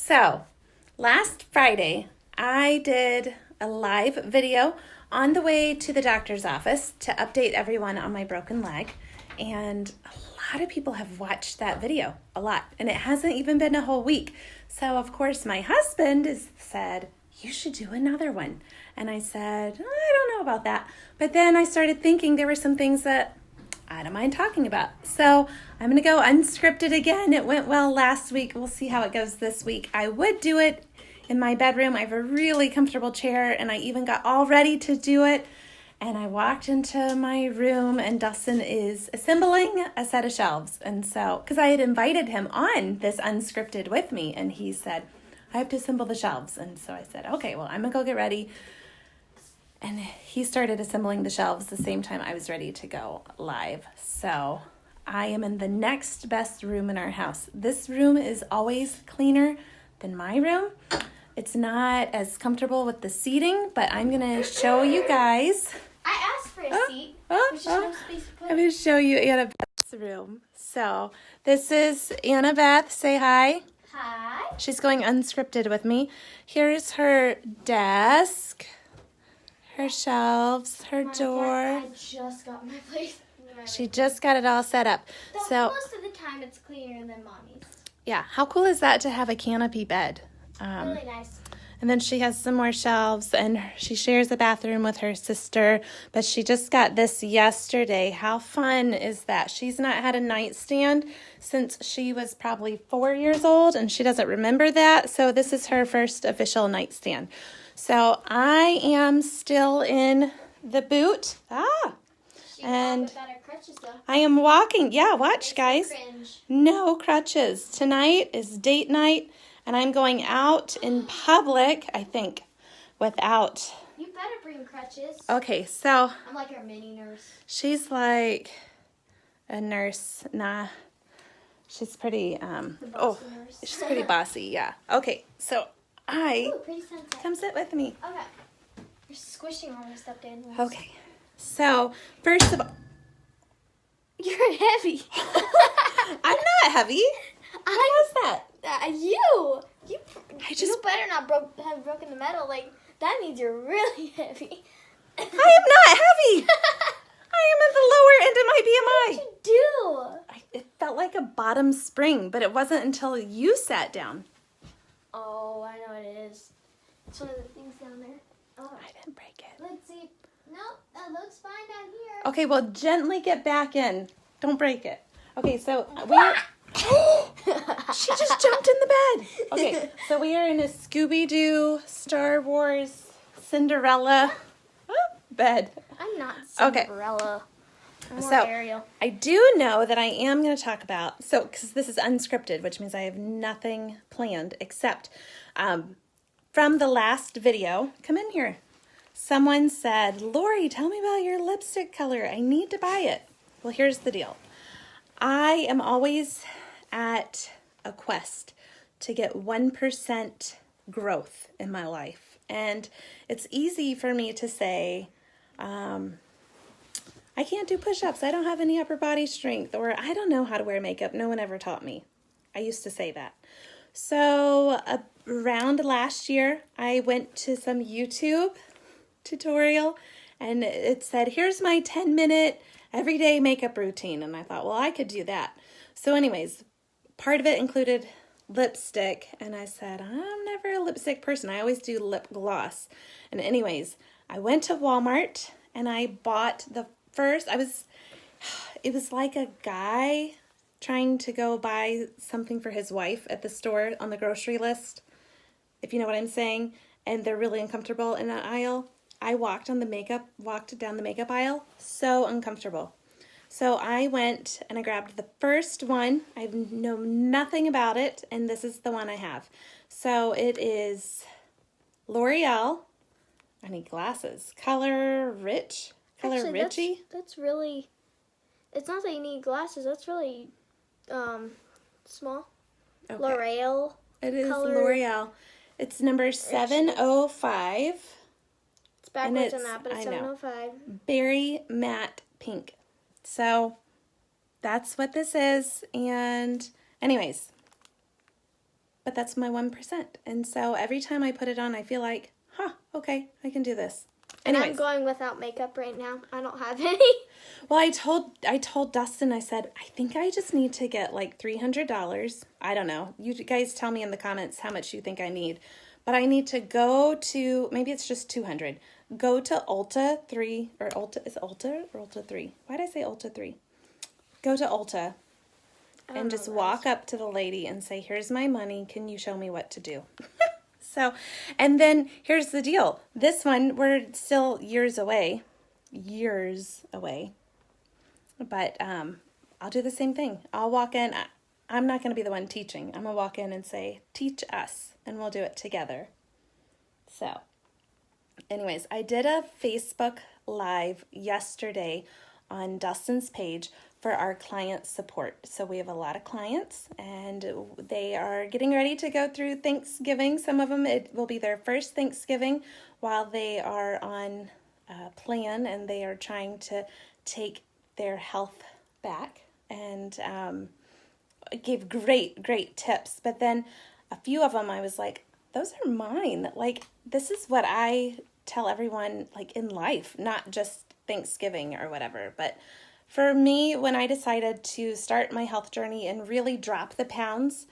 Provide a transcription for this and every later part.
So, last Friday, I did a live video on the way to the doctor's office to update everyone on my broken leg. And a lot of people have watched that video, a lot. And it hasn't even been a whole week. So, of course, my husband said, you should do another one. And I said, I don't know about that. But then I started thinking there were some things that I don't mind talking about. So I'm going to go unscripted again. It went well last week. We'll see how it goes this week. I would do it in my bedroom. I have a really comfortable chair, and I even got all ready to do it. And I walked into my room, and Dustin is assembling a set of shelves. And so, because I had invited him on this unscripted with me, and he said, I have to assemble the shelves. And so I said, okay, well, I'm going to go get ready. And he started assembling the shelves the same time I was ready to go live. So I am in the next best room in our house. This room is always cleaner than my room. It's not as comfortable with the seating, but I'm going to show you guys. I asked for a seat. There's just no space to put. I'm going to show you Annabeth's room. So this is Annabeth. Say hi. Hi. She's going unscripted with me. Here's her desk. Her shelves, her door. I just got my place. She just got it all set up. So most of the time it's cleaner than mommy's. Yeah, how cool is that to have a canopy bed? Really nice. And then she has some more shelves, and she shares a bathroom with her sister, but she just got this yesterday. How fun is that? She's not had a nightstand since she was probably 4 years old, and she doesn't remember that, so this is her first official nightstand. So I am still in the boot. And I am walking. Yeah, watch, guys. No crutches. Tonight is date night, and I'm going out in public, I think, without. You better bring crutches. Okay, so. I'm like our mini nurse. She's like a nurse. Nah. She's pretty, nurse. She's pretty bossy, yeah. Okay, so come sit with me. Okay. You're squishing all my stuffed animals. Okay. So, first of all. You're heavy. I'm not heavy. How's that? You just better not have broken the metal. Like, that means you're really heavy. I am not heavy. I am at the lower end of my BMI. What did you do? It felt like a bottom spring, but it wasn't until you sat down. Oh, I know what it is. It's one of the things down there. Oh, I didn't break it. Let's see. Nope, that looks fine down here. Okay, well, gently get back in. Don't break it. Okay, so we're... She just jumped in the bed. Okay, so we are in a Scooby-Doo, Star Wars, Cinderella bed. I'm not Cinderella. I'm more Ariel. I do know that I am going to talk about, because this is unscripted, which means I have nothing planned except from the last video. Come in here. Someone said, Lori, tell me about your lipstick color. I need to buy it. Well, here's the deal. I am always at a quest to get 1% growth in my life. And it's easy for me to say, I can't do push-ups. I don't have any upper body strength, or I don't know how to wear makeup. No one ever taught me. I used to say that. So around last year, I went to some YouTube tutorial, and it said, here's my 10-minute everyday makeup routine. And I thought, well, I could do that. So anyways, part of it included lipstick, and I said, I'm never a lipstick person. I always do lip gloss. And anyways, I went to Walmart, and I bought the first, it was like a guy trying to go buy something for his wife at the store on the grocery list, if you know what I'm saying, and they're really uncomfortable in that aisle. I walked down the makeup aisle, so uncomfortable. So I went and I grabbed the first one. I know nothing about it, and this is the one I have. So it is L'Oreal. I need glasses. Color Richie. That's really, it's not that you need glasses. That's really small. Okay. L'Oreal. It is L'Oreal. It's number 705. It's backwards on that, but it's 705. Berry matte pink. So that's what this is. And anyways, but that's my 1%. And so every time I put it on, I feel like, okay, I can do this. And Anyways. I'm going without makeup right now. I don't have any. Well, I told Dustin, I said, I think I just need to get like $300. I don't know. You guys tell me in the comments how much you think I need. But I need to go to, maybe it's just 200. Go to Ulta 3, or Ulta, is it Ulta or Ulta 3? Why did I say Ulta 3? Go to Ulta and just walk up to the lady and say, here's my money. Can you show me what to do? So, and then here's the deal. This one, we're still years away. But I'll do the same thing. I'll walk in. I'm not going to be the one teaching. I'm going to walk in and say, teach us, and we'll do it together. So, anyways, I did a Facebook Live yesterday on Dustin's page for our client support. So we have a lot of clients, and they are getting ready to go through Thanksgiving. Some of them, it will be their first Thanksgiving while they are on plan, and they are trying to take their health back, and gave great tips. But then a few of them I was like, those are mine. Like, this is what I tell everyone, like, in life, not just Thanksgiving or whatever. But for me, when I decided to start my health journey and really drop the pounds,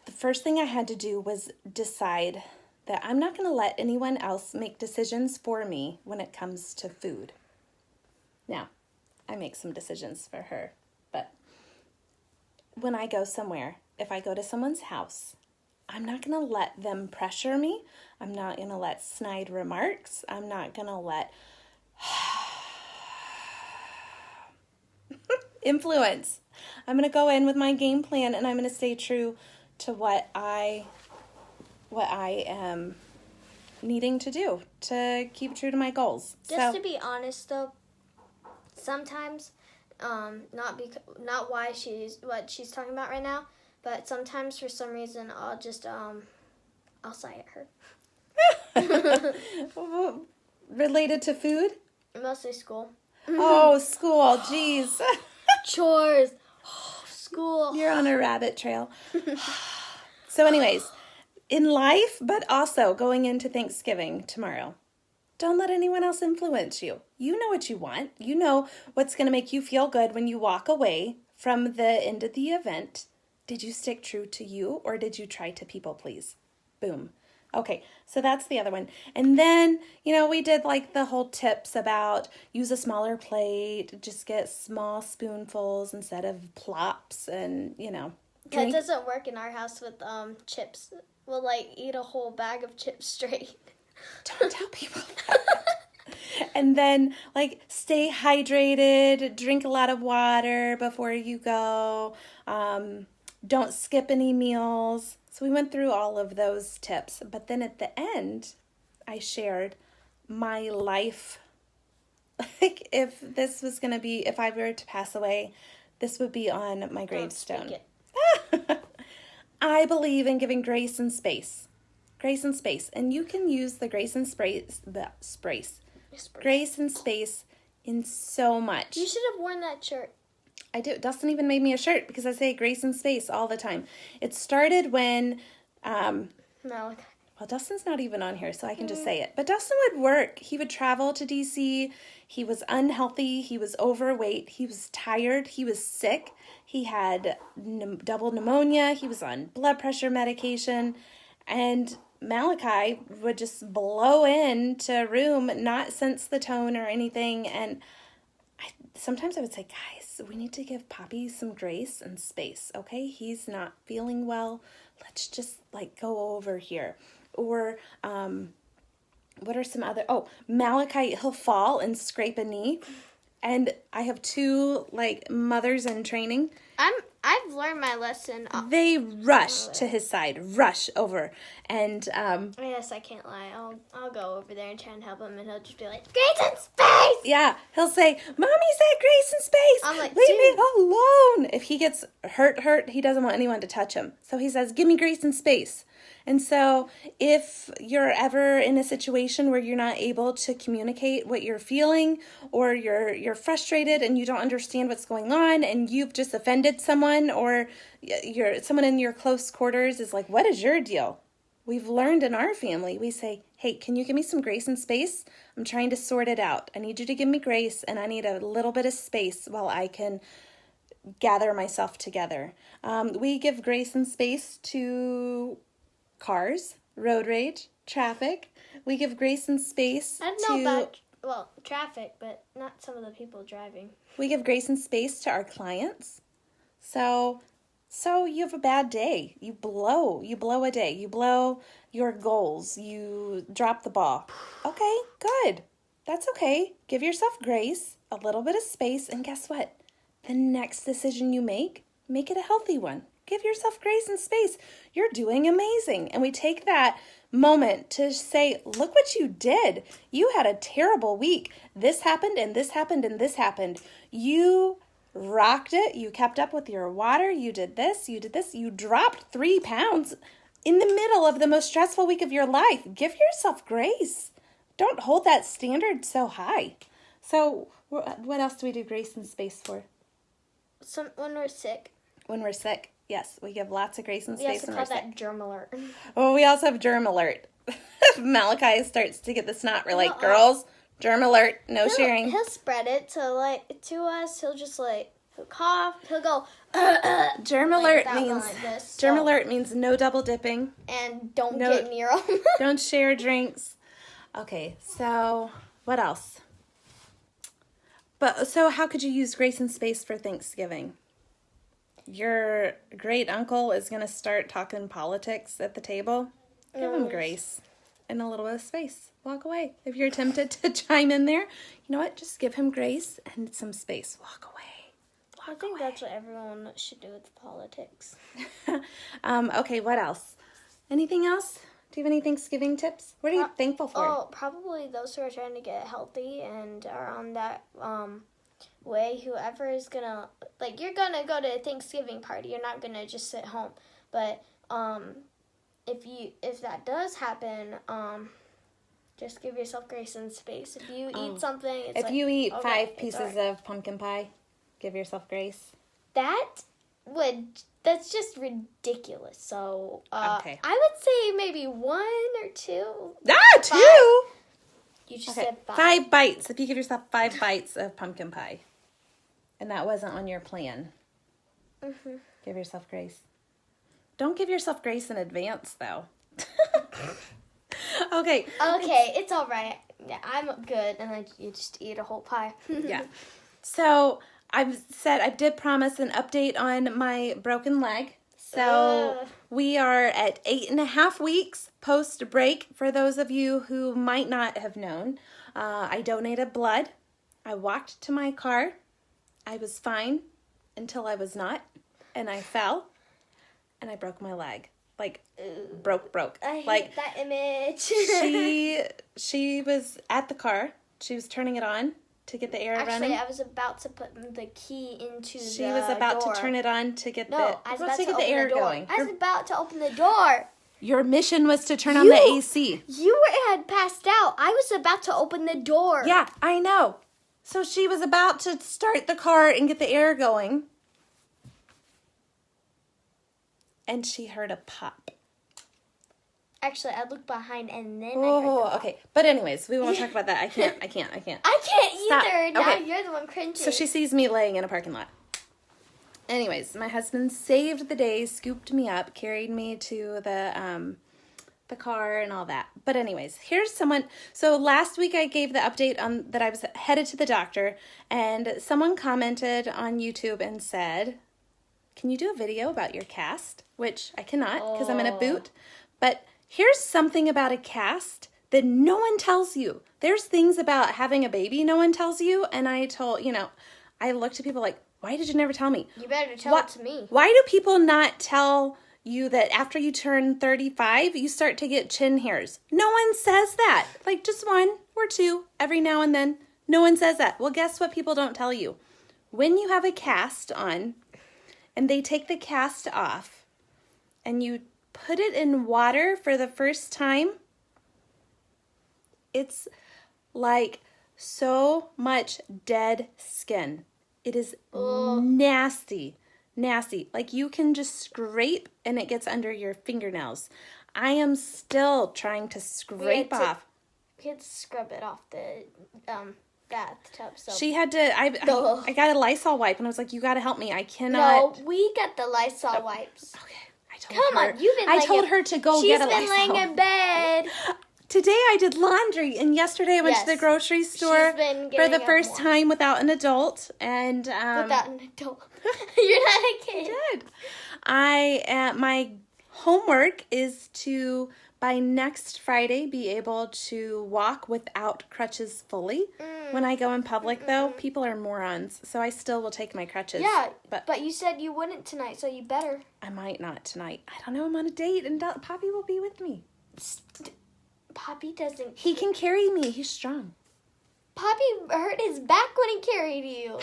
the first thing I had to do was decide that I'm not going to let anyone else make decisions for me when it comes to food. Now, I make some decisions for her, but when I go somewhere, if I go to someone's house, I'm not going to let them pressure me. I'm not going to let snide remarks. I'm not going to let influence. I'm going to go in with my game plan, and I'm going to stay true to what I am needing to do to keep true to my goals. Just to be honest, though, sometimes, not why what she's talking about right now, but sometimes for some reason I'll just I'll sigh at her. Related to food? Mostly school. Oh, school, jeez. Chores. School. You're on a rabbit trail. So anyways, in life, but also going into Thanksgiving tomorrow, don't let anyone else influence you. You know what you want. You know what's going to make you feel good when you walk away from the end of the event. Did you stick true to you, or did you try to people please? Boom. Okay, so that's the other one. And then, we did like the whole tips about use a smaller plate, just get small spoonfuls instead of plops, and, drink. That doesn't work in our house with chips. We'll eat a whole bag of chips straight. Don't tell people that. And then stay hydrated, drink a lot of water before you go. Don't skip any meals. So we went through all of those tips. But then at the end, I shared my life. If this was going to be, if I were to pass away, this would be on my gravestone. I believe in giving grace and space. Grace and space. And you can use the grace and grace and space in so much. You should have worn that shirt. I do. Dustin even made me a shirt because I say grace and space all the time. It started when, well, Dustin's not even on here, so I can just say it. But Dustin would work. He would travel to DC. He was unhealthy. He was overweight. He was tired. He was sick. He had double pneumonia. He was on blood pressure medication. And Malachi would just blow into a room, not sense the tone or anything. And sometimes I would say, guys, we need to give Poppy some grace and space, okay? He's not feeling well. Let's just go over here. Or what are some other? Oh, Malachi, he'll fall and scrape a knee. And I have two mothers in training. I've learned my lesson. They rush to his side, rush over, and yes, I can't lie. I'll go over there and try and help him, and he'll just be like, "Grace and space." Yeah, he'll say, "Mommy said grace and space. I'm like, leave me alone." If he gets hurt, he doesn't want anyone to touch him, so he says, "Give me grace and space." And so if you're ever in a situation where you're not able to communicate what you're feeling, or you're frustrated and you don't understand what's going on and you've just offended someone, someone or someone in your close quarters is like, what is your deal? We've learned in our family, we say, hey, can you give me some grace and space? I'm trying to sort it out. I need you to give me grace, and I need a little bit of space while I can gather myself together. We give grace and space to cars, road rage, traffic. We give grace and space I don't know about, traffic, but not some of the people driving. We give grace and space to our clients. So you have a bad day. You blow a day. You blow your goals. You drop the ball. Okay, good. That's okay. Give yourself grace, a little bit of space, and guess what? The next decision you make it a healthy one. Give yourself grace and space. You're doing amazing. And we take that moment to say, look what you did. You had a terrible week. This happened and this happened and this happened. You rocked it. You kept up with your water. You did this. You did this. You dropped 3 pounds in the middle of the most stressful week of your life. Give yourself grace. Don't hold that standard so high. So what else do we do grace and space for? When we're sick. When we're sick, yes, we give lots of grace and space when we're sick. We also call that germ alert. Oh, we also have germ alert. If Malachi starts to get the snot, we're like, girls, germ alert, no sharing. He'll spread it to us. He'll just he'll cough. He'll go. Germ alert alert means no double dipping and don't get near them. Don't share drinks. Okay, so what else? So how could you use grace and space for Thanksgiving? Your great uncle is going to start talking politics at the table. Give him grace and a little bit of space. Walk away. If you're tempted to chime in there, you know what? Just give him grace and some space. Walk away. I think that's what everyone should do with politics. Okay, what else? Anything else? Do you have any Thanksgiving tips? What are you thankful for? Oh, probably those who are trying to get healthy and are on that way. Whoever is gonna you're gonna go to a Thanksgiving party. You're not gonna just sit home. But if that does happen, just give yourself grace and space. If you eat something, if you eat 5 pieces of pumpkin pie, give yourself grace. That's just ridiculous. So, okay. I would say maybe 1 or 2. 2? You just said 5. 5 bites. If you give yourself 5 bites of pumpkin pie. And that wasn't on your plan. Mm-hmm. Give yourself grace. Don't give yourself grace in advance, though. Okay. Okay, it's all right. Yeah, I'm good. And you just eat a whole pie. Yeah. So I did promise an update on my broken leg. So we are at 8.5 weeks post-break. For those of you who might not have known, I donated blood. I walked to my car. I was fine until I was not. And I fell. And I broke my leg. Broke. I hate that image. She was at the car. She was turning it on to get the air running. Actually, I was about to put the key into the door. She was about to turn it on to get I was about to get open the air the door. going. I was about to open the door. Your mission was to turn on the AC. You had passed out. I was about to open the door. Yeah, I know. So she was about to start the car and get the air going. And she heard a pop. Actually, I looked behind and then okay. But anyways, we won't talk about that. I can't. I can't Stop. either. Now Okay. you're the one cringing. So she sees me laying in a parking lot. Anyways, my husband saved the day, scooped me up, carried me to the car and all that. But anyways, here's someone. So last week I gave the update on that I was headed to the doctor, and someone commented on YouTube and said, "Can you do a video about your cast?" Which I cannot because I'm in a boot. But here's something about a cast that no one tells you. There's things about having a baby no one tells you. And I looked at people like, why did you never tell me? You better tell it to me. Why do people not tell you that after you turn 35, you start to get chin hairs? No one says that. Just 1 or 2 every now and then. No one says that. Well, guess what people don't tell you? When you have a cast on and they take the cast off and you put it in water for the first time, it's like so much dead skin. It is nasty. nasty. Like you can just scrape and it gets under your fingernails. I am still trying to scrape off. We had to scrub it off the bathtub. So she had to, I got a Lysol wipe and I was like, you got to help me. I cannot. No, we got the Lysol wipes. Okay. I told her to go get a Lysol. She's been laying in bed. Today I did laundry, and yesterday I went to the grocery store for the first time without an adult. And without an adult, you're not a kid. I did. My homework is to by next Friday be able to walk without crutches fully. When I go in public, though, people are morons, so I still will take my crutches. Yeah, but you said you wouldn't tonight, so you better. I might not tonight. I don't know. I'm on a date, and Poppy will be with me. Poppy doesn't. He can carry me. He's strong. Poppy hurt his back when he carried you.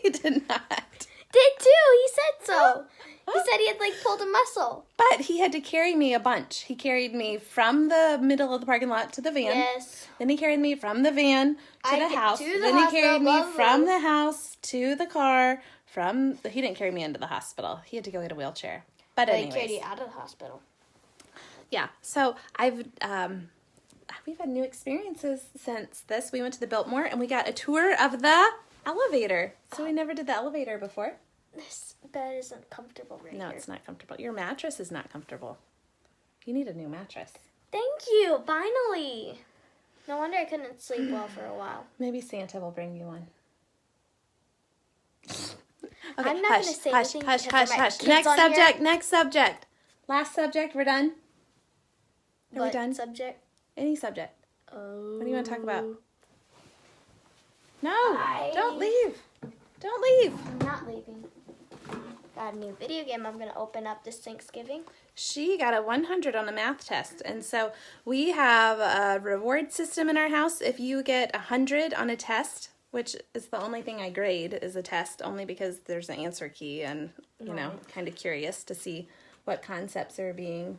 He did not. Did too. He said so. He said he had pulled a muscle. But he had to carry me a bunch. He carried me from the middle of the parking lot to the van. Yes. Then he carried me from the van to the house. Then he carried me from the house to the car. He didn't carry me into the hospital. He had to go get a wheelchair. But anyways. He carried you out of the hospital. Yeah. So we've had new experiences since this. We went to the Biltmore and we got a tour of the elevator. So we never did the elevator before. This bed isn't comfortable right No, here. it's not comfortable. Your mattress is not comfortable. You need a new mattress. Thank you. Finally. No wonder I couldn't sleep well for a while. Maybe Santa will bring you one. Okay, I'm not going to say anything. Hush. Next subject. Last subject. We're done. Are we done? Subject? Any subject. Oh. What do you want to talk about? No. Don't leave. Don't leave. I'm not leaving. Got a new video game I'm going to open up this Thanksgiving. She got a 100 on a math test. And so we have a reward system in our house. If you get 100 on a test, which is the only thing I grade is a test, only because there's an answer key and, kind of curious to see what concepts are being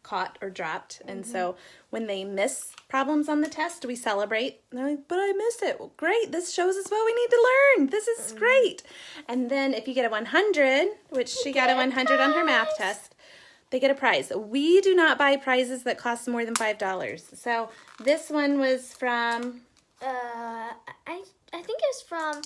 caught or dropped. And so when they miss problems on the test, we celebrate. And they're like, but I missed it. Well, great. This shows us what we need to learn. This is great. And then if you get a 100, which she got a 100 on her math test, they get a prize. We do not buy prizes that cost more than $5. So this one was from... I think it's from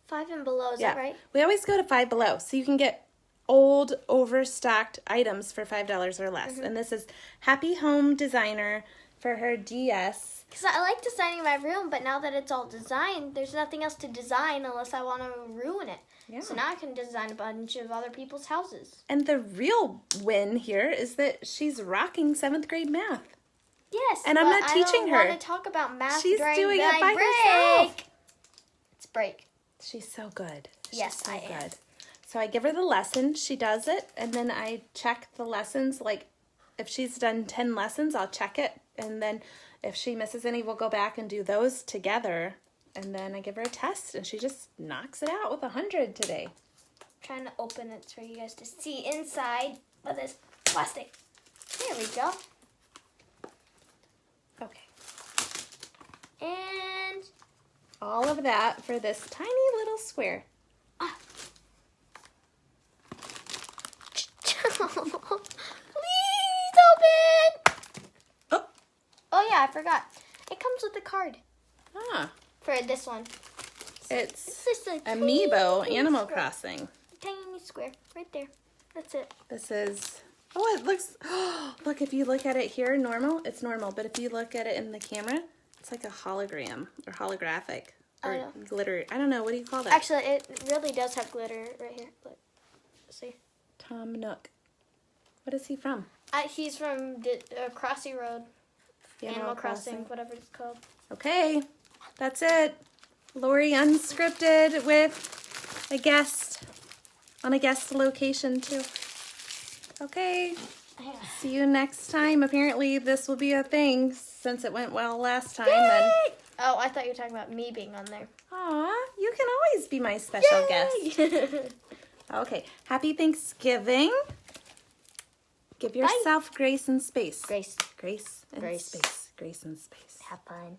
5 and Below. Is that right? We always go to 5 Below. So you can get old overstocked items for $5 or less. And this is Happy Home Designer for her DS. Because I like designing my room, but now that it's all designed, there's nothing else to design unless I want to ruin it. Yeah. So now I can design a bunch of other people's houses. And the real win here is that she's rocking 7th grade math. Yes, and I'm not teaching her. I don't want to talk about math She's during doing my it by break. herself. It's break. She's so good. Yes, I am. So I give her the lesson, she does it, and then I check the lessons. Like, if she's done 10 lessons, I'll check it, and then if she misses any, we'll go back and do those together, and then I give her a test, and she just knocks it out with 100 today. I'm trying to open it for you guys to see inside of this plastic. There we go. Okay. And all of that for this tiny little square. Please open! Oh yeah, I forgot. It comes with a card. For this one. It's just a Amiibo tiny Animal square. Crossing. Tiny square. Right there. That's it. This is... Oh, it looks... Look, if you look at it here, normal, it's normal. But if you look at it in the camera, it's like a hologram or holographic. Or glitter. I don't know. What do you call that? Actually, it really does have glitter right here. Look. See? Tom Nook. What is he from? He's from Crossy Road. Animal Crossing, whatever it's called. Okay. That's it. Lori Unscripted with a guest on a guest location too. Okay. See you next time. Apparently this will be a thing since it went well last time. Then. Oh, I thought you were talking about me being on there. Aw, you can always be my special guest. Okay. Happy Thanksgiving. Give yourself grace and space. Grace. Grace and Grace. space. Grace and space. Have fun.